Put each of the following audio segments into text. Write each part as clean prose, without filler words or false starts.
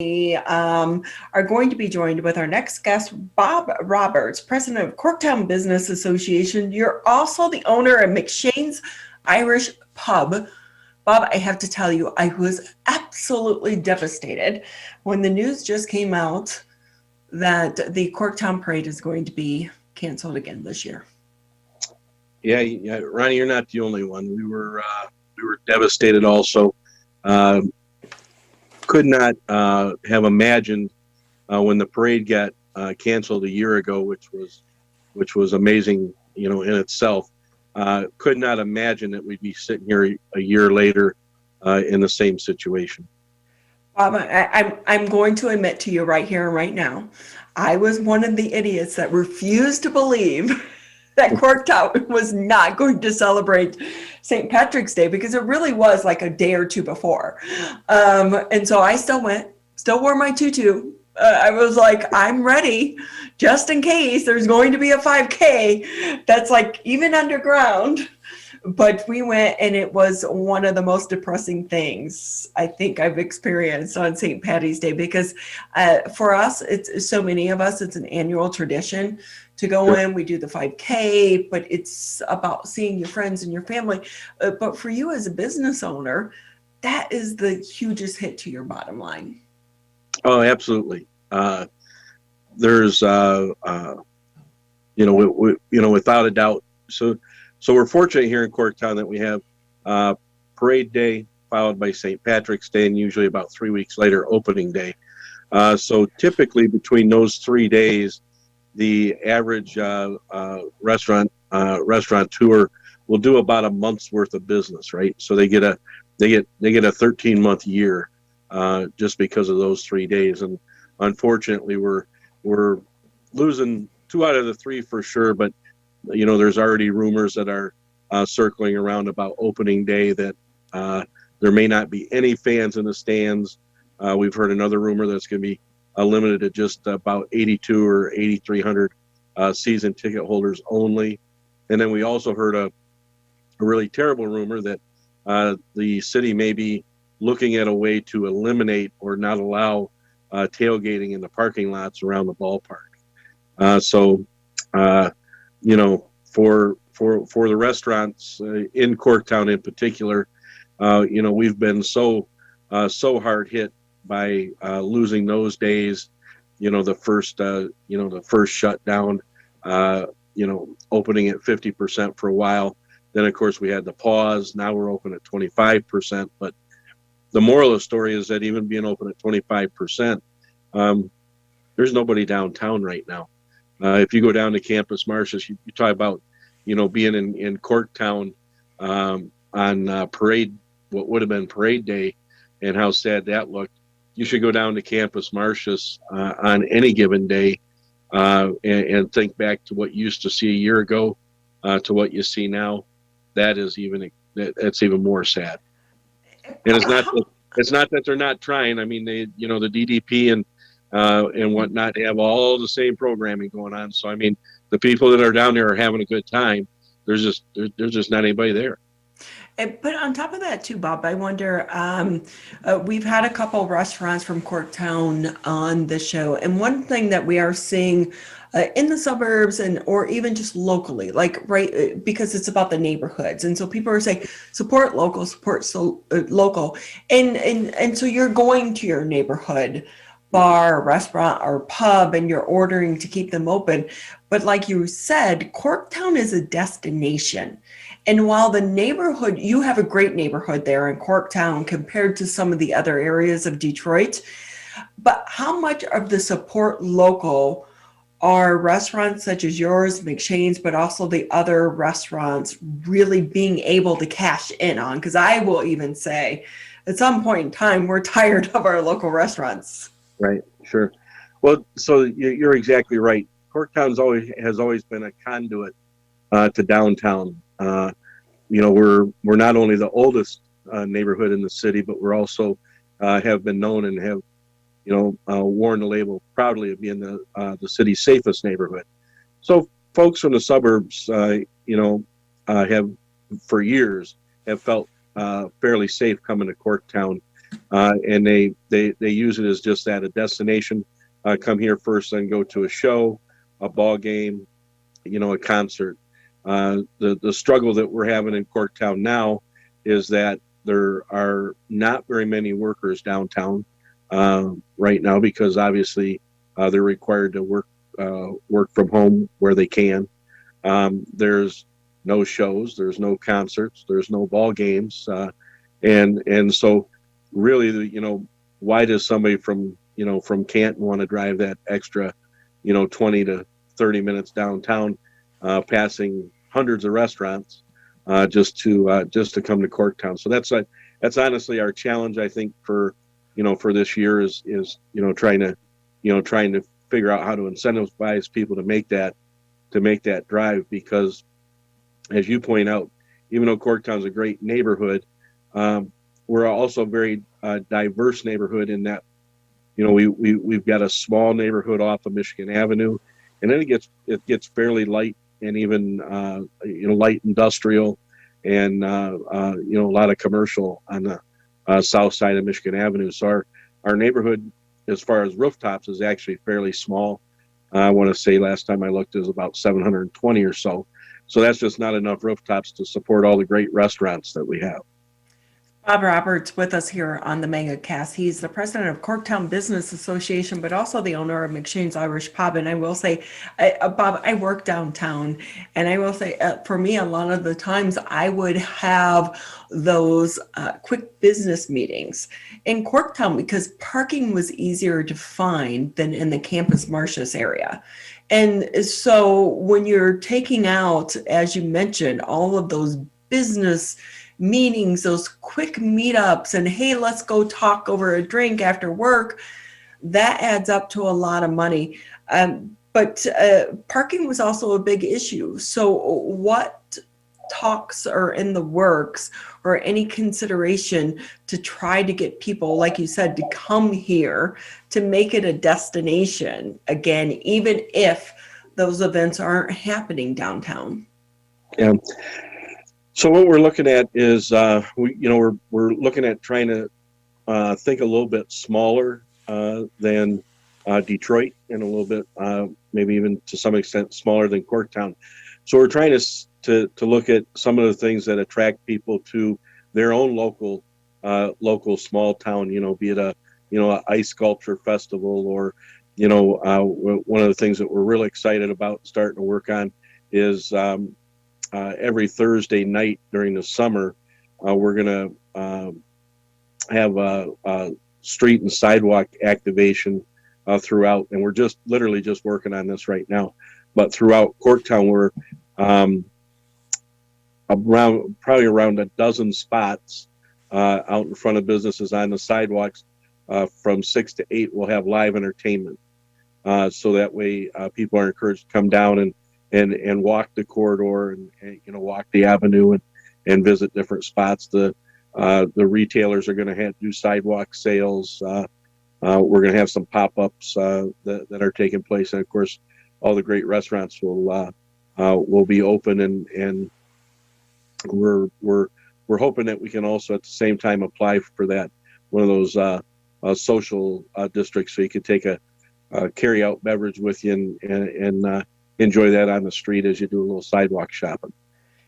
are going to be joined with our next guest, Bob Roberts, president of Corktown Business Association. You're also the owner of McShane's Irish Pub. Bob, I have to tell you, I was absolutely devastated when the news just came out that the Corktown Parade is going to be canceled again this year. Yeah, Ronnie, you're not the only one. We were devastated also. Could not have imagined when the parade got canceled a year ago, which was amazing, in itself. Could not imagine that we'd be sitting here a year later in the same situation. Bob, I'm going to admit to you right here and right now, I was one of the idiots that refused to believe that Corktown was not going to celebrate St. Patrick's Day, because it really was like a day or two before. And so I still wore my tutu. I was like, I'm ready just in case there's going to be a 5K that's like even underground. But we went, and it was one of the most depressing things I think I've experienced on St. Patty's Day, because for us, it's so many of us, it's an annual tradition to go in. We do the 5K, but it's about seeing your friends and your family. But for you as a business owner, that is the hugest hit to your bottom line. Oh, absolutely. There's, without a doubt. So we're fortunate here in Corktown that we have Parade Day followed by St. Patrick's Day, and usually about 3 weeks later, Opening Day. So typically between those 3 days, the average restaurateur will do about a month's worth of business, right? So they get a 13-month year just because of those 3 days. And unfortunately, we're losing 2 out of the 3 for sure, but there's already rumors that are circling around about Opening Day that there may not be any fans in the stands. We've heard another rumor that's going to be limited to just about 82 or 8,300 season ticket holders only. And then we also heard a really terrible rumor that the city may be looking at a way to eliminate or not allow tailgating in the parking lots around the ballpark. For the restaurants in Corktown in particular, we've been so hard hit by losing those days. The first shutdown, opening at 50% for a while. Then of course we had the pause. Now we're open at 25%. But the moral of the story is that even being open at 25%, there's nobody downtown right now. If you go down to Campus Martius, you talk about, being in Corktown on parade, what would have been Parade Day, and how sad that looked. You should go down to Campus Martius on any given day and think back to what you used to see a year ago to what you see now. That's even more sad. And it's not that they're not trying. I mean, the DDP and whatnot have all the same programming going on. So I mean, the people that are down there are having a good time. There's just not anybody there. But on top of that too, Bob, I wonder, we've had a couple of restaurants from Corktown on the show, and one thing that we are seeing in the suburbs or even just locally, because it's about the neighborhoods, and so people are saying support local, local, and so you're going to your neighborhood bar, restaurant, or pub, and you're ordering to keep them open. But like you said, Corktown is a destination. And while the neighborhood, you have a great neighborhood there in Corktown compared to some of the other areas of Detroit, but how much of the support local are restaurants such as yours, McShane's, but also the other restaurants really being able to cash in on? Because I will even say at some point in time, we're tired of our local restaurants. Right, sure. Well, so you're exactly right. Corktown has always been a conduit to downtown. We're not only the oldest neighborhood in the city, but we're also have been known and have worn the label proudly of being the city's safest neighborhood. So folks from the suburbs, have for years have felt fairly safe coming to Corktown. and they use it as just that, a destination. Come here first, then go to a show, a ball game, a concert. The struggle that we're having in Corktown now is that there are not very many workers downtown right now, because obviously they're required to work from home where they can. There's no shows, there's no concerts, there's no ball games, and so really, why does somebody from Canton want to drive that extra 20 to 30 minutes downtown, passing hundreds of restaurants, just to come to Corktown? So that's honestly our challenge, I think, for this year is trying to figure out how to incentivize people to make that drive, because as you point out, even though Corktown's a great neighborhood, we're also a very diverse neighborhood in that we've got a small neighborhood off of Michigan Avenue, and then it gets fairly light, and even light industrial, and a lot of commercial on the south side of Michigan Avenue. So our neighborhood, as far as rooftops, is actually fairly small. I want to say last time I looked, it was about 720 or so. So that's just not enough rooftops to support all the great restaurants that we have. Bob Roberts with us here on the MegaCast. He's the president of Corktown Business Association, but also the owner of McShane's Irish Pub. And I will say, Bob, I work downtown, and I will say, for me, a lot of the times I would have those quick business meetings in Corktown because parking was easier to find than in the Campus Martius area. And so when you're taking out, as you mentioned, all of those business meetings, those quick meetups, and hey, let's go talk over a drink after work, that adds up to a lot of money. But parking was also a big issue. So what talks are in the works, or any consideration to try to get people, like you said, to come here, to make it a destination again, even if those events aren't happening downtown? Yeah. So what we're looking at is we're looking at trying to think a little bit smaller than Detroit, and a little bit maybe even to some extent smaller than Corktown. So we're trying to look at some of the things that attract people to their own local small town. Be it a ice sculpture festival, or one of the things that we're really excited about starting to work on is every Thursday night during the summer, we're going to have a street and sidewalk activation throughout, and we're literally just working on this right now. But throughout Corktown, we're probably around a dozen spots out in front of businesses on the sidewalks. From 6 to 8, we'll have live entertainment, so that way people are encouraged to come down and walk the corridor, and walk the avenue, and visit different spots. The retailers are going to do sidewalk sales. We're going to have some pop-ups that are taking place, and of course, all the great restaurants will be open, and we're hoping that we can also at the same time apply for that, one of those social districts, so you could take a carry-out beverage with you and enjoy that on the street as you do a little sidewalk shopping.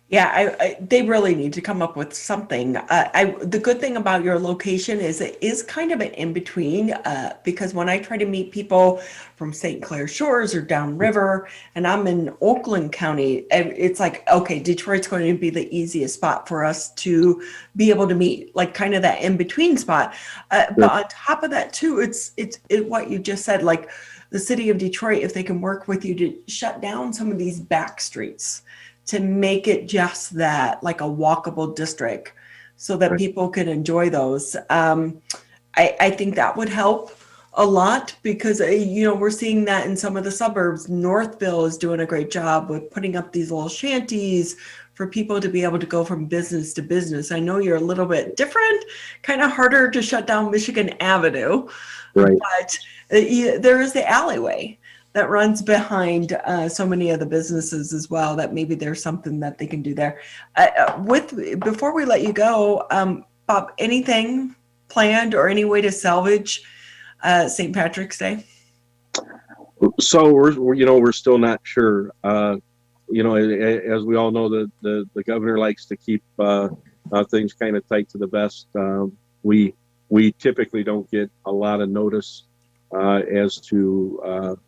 Yeah, they really need to come up with something. The good thing about your location is it is kind of an in-between, because when I try to meet people from St. Clair Shores or downriver, and I'm in Oakland County, it's like, okay, Detroit's going to be the easiest spot for us to be able to meet, like kind of that in-between spot. But on top of that too, it's what you just said, like the city of Detroit, if they can work with you to shut down some of these back streets, to make it just that, like a walkable district, so that people can enjoy those. I think that would help a lot, because we're seeing that in some of the suburbs. Northville is doing a great job with putting up these little shanties for people to be able to go from business to business. I know you're a little bit different, kind of harder to shut down Michigan Avenue, right? But there is the alleyway that runs behind so many of the businesses as well, that maybe there's something that they can do there. Before we let you go, Bob, anything planned or any way to salvage St. Patrick's Day? So we're still not sure. As we all know, the governor likes to keep things kind of tight to the vest. We typically don't get a lot of notice as to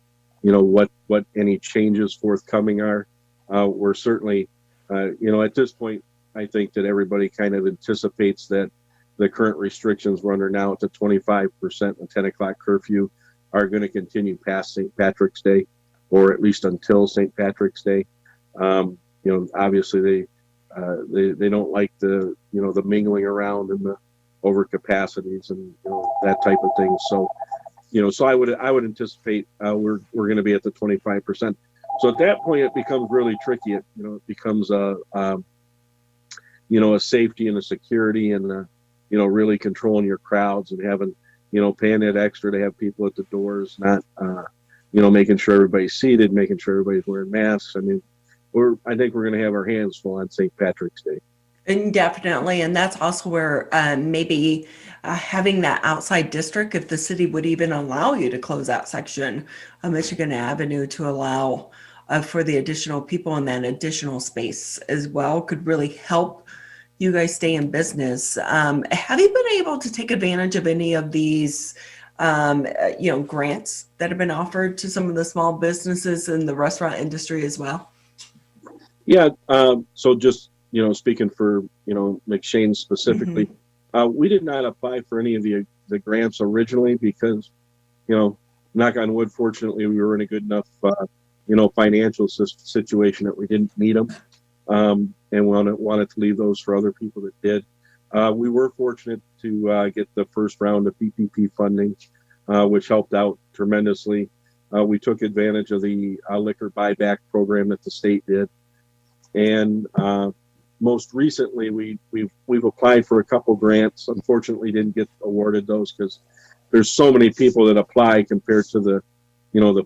what any changes forthcoming are. We're certainly at this point, I think that everybody kind of anticipates that the current restrictions we're under now at the 25% and 10 o'clock curfew are going to continue past St. Patrick's Day, or at least until St. Patrick's Day. Obviously they don't like the mingling around and the over capacities and that type of thing. So I would anticipate we're going to be at the 25%. So at that point it becomes really tricky. It becomes a safety and a security and really controlling your crowds and having paying that extra to have people at the doors, not making sure everybody's seated, making sure everybody's wearing masks. I mean, I think we're going to have our hands full on St. Patrick's Day. And definitely. And that's also where maybe having that outside district, if the city would even allow you to close that section of Michigan Avenue to allow for the additional people in that additional space as well, could really help you guys stay in business. Have you been able to take advantage of any of these grants that have been offered to some of the small businesses in the restaurant industry as well? Yeah. So just, speaking for, McShane specifically, we did not apply for any of the grants originally because, knock on wood, fortunately, we were in a good enough, financial situation that we didn't need them. And wanted to leave those for other people that did. We were fortunate to get the first round of PPP funding, which helped out tremendously. We took advantage of the liquor buyback program that the state did. And most recently, we've applied for a couple grants. Unfortunately, didn't get awarded those because there's so many people that apply compared to the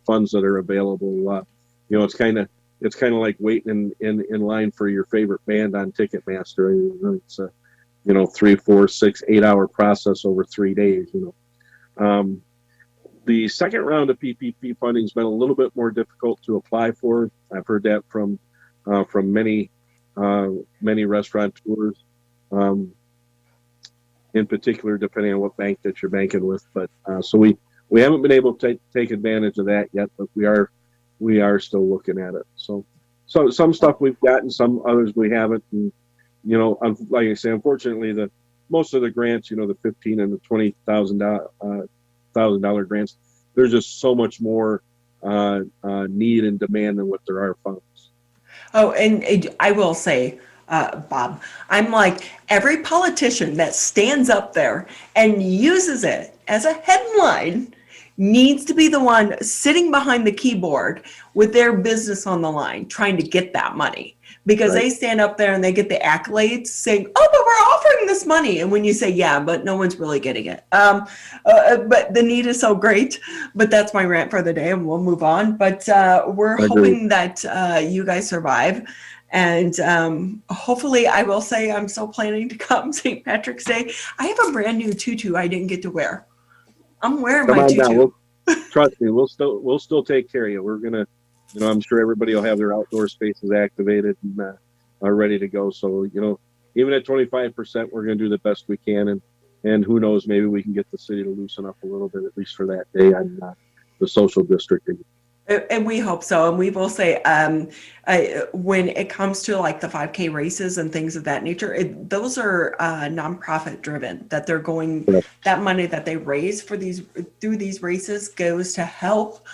funds that are available. It's kind of like waiting in line for your favorite band on Ticketmaster. It's a 3, 4, 6, 8 hour process over 3 days. The second round of PPP funding has been a little bit more difficult to apply for. I've heard that from many restaurateurs, in particular, depending on what bank that you're banking with. But so we haven't been able to take advantage of that yet, but we are still looking at it. So some stuff we've gotten, some others we haven't. And, like I say, unfortunately, most of the grants, the $15,000 and the $20,000 grants, there's just so much more need and demand than what there are funds. Oh, and I will say, Bob, I'm like every politician that stands up there and uses it as a headline needs to be the one sitting behind the keyboard with their business on the line, trying to get that money, because They stand up there and they get the accolades saying, oh, but we're offering this money. And when you say, yeah, but no one's really getting it. But the need is so great. But that's my rant for the day and we'll move on. But we're hoping that you guys survive. And hopefully, I will say I'm still planning to come St. Patrick's Day. I have a brand new tutu I didn't get to wear. I'm wearing my tutu. Trust me, we'll still take care of you. We're gonna, I'm sure everybody will have their outdoor spaces activated and are ready to go. So, even at 25%, we're gonna do the best we can, and who knows, maybe we can get the city to loosen up a little bit, at least for that day on the social districting. And we hope so. And we will say, when it comes to like the 5K races and things of that nature, those are nonprofit driven, that they're going, that money that they raise for through these races goes to help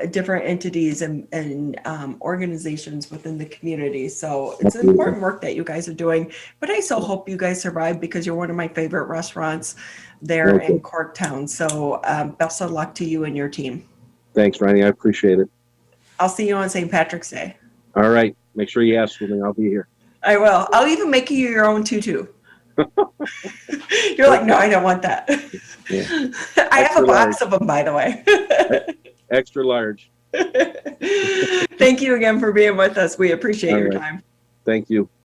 different entities and organizations within the community. So it's important work that you guys are doing, but I so hope you guys survive because you're one of my favorite restaurants there in Corktown. So best of luck to you and your team. Thanks, Ronnie. I appreciate it. I'll see you on St. Patrick's Day. All right. Make sure you ask for me. I'll be here. I will. I'll even make you your own tutu. You're like, no, I don't want that. Yeah. I have a box of them, by the way. Extra large. Thank you again for being with us. We appreciate your time. Thank you.